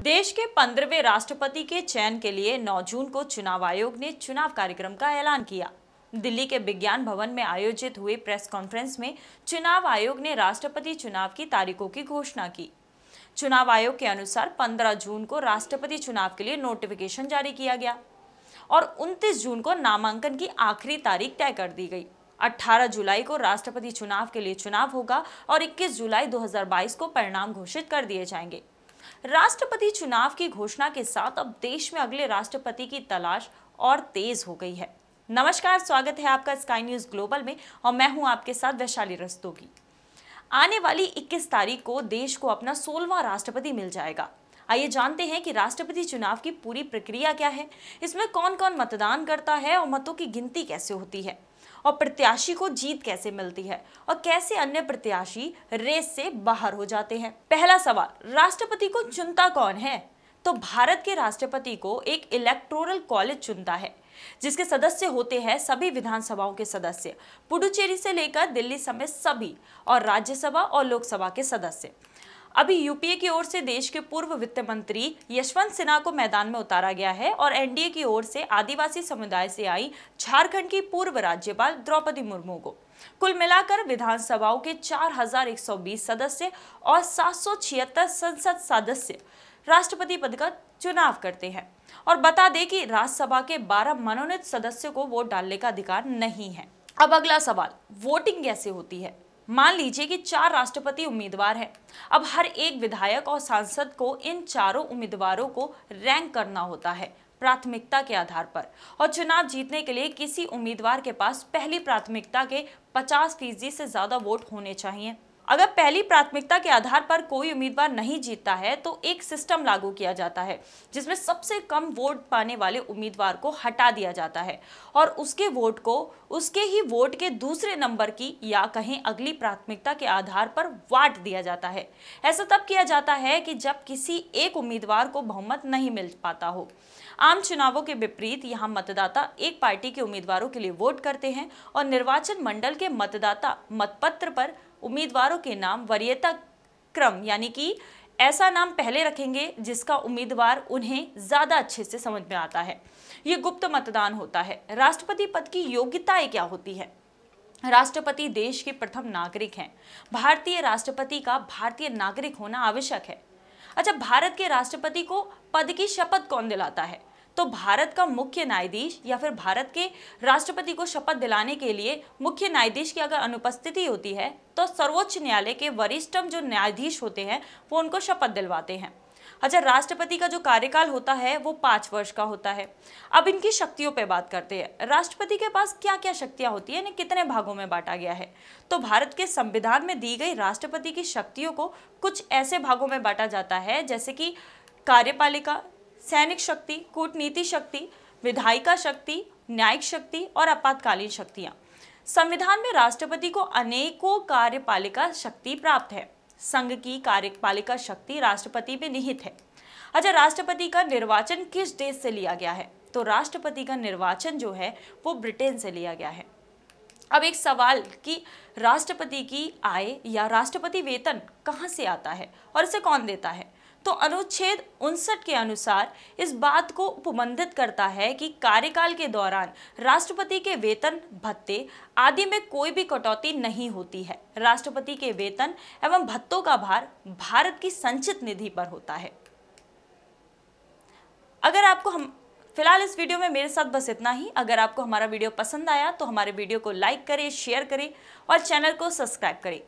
देश के 15वें राष्ट्रपति के चयन के लिए 9 जून को चुनाव आयोग ने चुनाव कार्यक्रम का ऐलान किया। दिल्ली के विज्ञान भवन में आयोजित हुए प्रेस कॉन्फ्रेंस में चुनाव आयोग ने राष्ट्रपति चुनाव की तारीखों की घोषणा की। चुनाव आयोग के अनुसार 15 जून को राष्ट्रपति चुनाव के लिए नोटिफिकेशन जारी किया गया और 29 जून को नामांकन की आखिरी तारीख तय कर दी गई। 18 जुलाई को राष्ट्रपति चुनाव के लिए चुनाव होगा और 21 जुलाई 2022 को परिणाम घोषित कर दिए जाएंगे। राष्ट्रपति चुनाव की घोषणा के साथ अब देश में अगले राष्ट्रपति की तलाश और तेज हो गई है। नमस्कार, स्वागत है आपका स्काई न्यूज ग्लोबल में और मैं हूं आपके साथ वैशाली रस्तोगी। आने वाली 21 तारीख को देश को अपना 16वां राष्ट्रपति मिल जाएगा। आइए जानते हैं कि राष्ट्रपति चुनाव की पूरी प्रक्रिया क्या है, इसमें कौन कौन मतदान करता है और मतों की गिनती कैसे होती है और प्रत्याशी को जीत कैसे मिलती है और कैसे अन्य प्रत्याशी रेस से बाहर हो जाते हैं। पहला सवाल, राष्ट्रपति को चुनता कौन है? तो भारत के राष्ट्रपति को एक इलेक्टोरल कॉलेज चुनता है जिसके सदस्य होते हैं सभी विधानसभाओं के सदस्य, पुडुचेरी से लेकर दिल्ली समेत सभी, और राज्यसभा और लोकसभा के सदस्य। अभी यूपीए की ओर से देश के पूर्व वित्त मंत्री यशवंत सिन्हा को मैदान में उतारा गया है और एनडीए की ओर से आदिवासी समुदाय से आई झारखंड की पूर्व राज्यपाल द्रौपदी मुर्मू को। कुल मिलाकर विधानसभाओं के 4120 सदस्य और 776 संसद सदस्य राष्ट्रपति पद का चुनाव करते हैं। और बता दें कि राज्यसभा के 12 मनोनीत सदस्यों को वोट डालने का अधिकार नहीं है। अब अगला सवाल, वोटिंग कैसे होती है? मान लीजिए कि 4 राष्ट्रपति उम्मीदवार हैं। अब हर एक विधायक और सांसद को इन चारों उम्मीदवारों को रैंक करना होता है प्राथमिकता के आधार पर, और चुनाव जीतने के लिए किसी उम्मीदवार के पास पहली प्राथमिकता के 50% से ज्यादा वोट होने चाहिए। अगर पहली प्राथमिकता के आधार पर कोई उम्मीदवार नहीं जीतता है तो एक सिस्टम लागू किया जाता है जिसमें सबसे कम वोट पाने वाले उम्मीदवार को हटा दिया जाता है और उसके वोट को उसके ही वोट के दूसरे नंबर की या कहीं अगली प्राथमिकता के आधार पर बांट दिया जाता है। ऐसा तब किया जाता है कि जब किसी एक उम्मीदवार को बहुमत नहीं मिल पाता हो। आम चुनावों के विपरीत यहाँ मतदाता एक पार्टी के उम्मीदवारों के लिए वोट करते हैं और निर्वाचन मंडल के मतदाता मतपत्र पर उम्मीदवारों के नाम वरीयता क्रम यानी कि ऐसा नाम पहले रखेंगे जिसका उम्मीदवार उन्हें ज्यादा अच्छे से समझ में आता है। ये गुप्त मतदान होता है। राष्ट्रपति पद की योग्यताएं क्या होती है? राष्ट्रपति देश के प्रथम नागरिक हैं। भारतीय राष्ट्रपति का भारतीय नागरिक होना आवश्यक है। अच्छा, भारत के राष्ट्रपति को पद की शपथ कौन दिलाता है? तो भारत का मुख्य न्यायाधीश या फिर भारत के राष्ट्रपति को शपथ दिलाने के लिए मुख्य न्यायाधीश की अगर अनुपस्थिति होती है तो सर्वोच्च न्यायालय के वरिष्ठतम जो न्यायाधीश होते हैं वो उनको शपथ दिलवाते हैं। अच्छा, राष्ट्रपति का जो कार्यकाल होता है वो 5 वर्ष का होता है। अब इनकी शक्तियों पे बात करते हैं। राष्ट्रपति के पास क्या क्या शक्तियां होती है, इन्हें कितने भागों में बांटा गया है? तो भारत के संविधान में दी गई राष्ट्रपति की शक्तियों को कुछ ऐसे भागों में बांटा जाता है जैसे कि कार्यपालिका, सैनिक शक्ति, कूटनीति शक्ति, विधायिका शक्ति, न्यायिक शक्ति और आपातकालीन शक्तियां। संविधान में राष्ट्रपति को अनेकों कार्यपालिका शक्ति प्राप्त है। संघ की कार्यपालिका शक्ति राष्ट्रपति में निहित है। अच्छा, राष्ट्रपति का निर्वाचन किस देश से लिया गया है? तो राष्ट्रपति का निर्वाचन जो है वो ब्रिटेन से लिया गया है। अब एक सवाल कि राष्ट्रपति की आय या राष्ट्रपति वेतन कहां से आता है और इसे कौन देता है? तो अनुच्छेद 59 के अनुसार इस बात को उपबंधित करता है कि कार्यकाल के दौरान राष्ट्रपति के वेतन, भत्ते आदि में कोई भी कटौती नहीं होती है। राष्ट्रपति के वेतन एवं भत्तों का भार भारत की संचित निधि पर होता है। अगर आपको फिलहाल इस वीडियो में मेरे साथ बस इतना ही। अगर आपको हमारा वीडियो पसंद आया तो हमारे वीडियो को लाइक करें, शेयर करें और चैनल को सब्सक्राइब करें।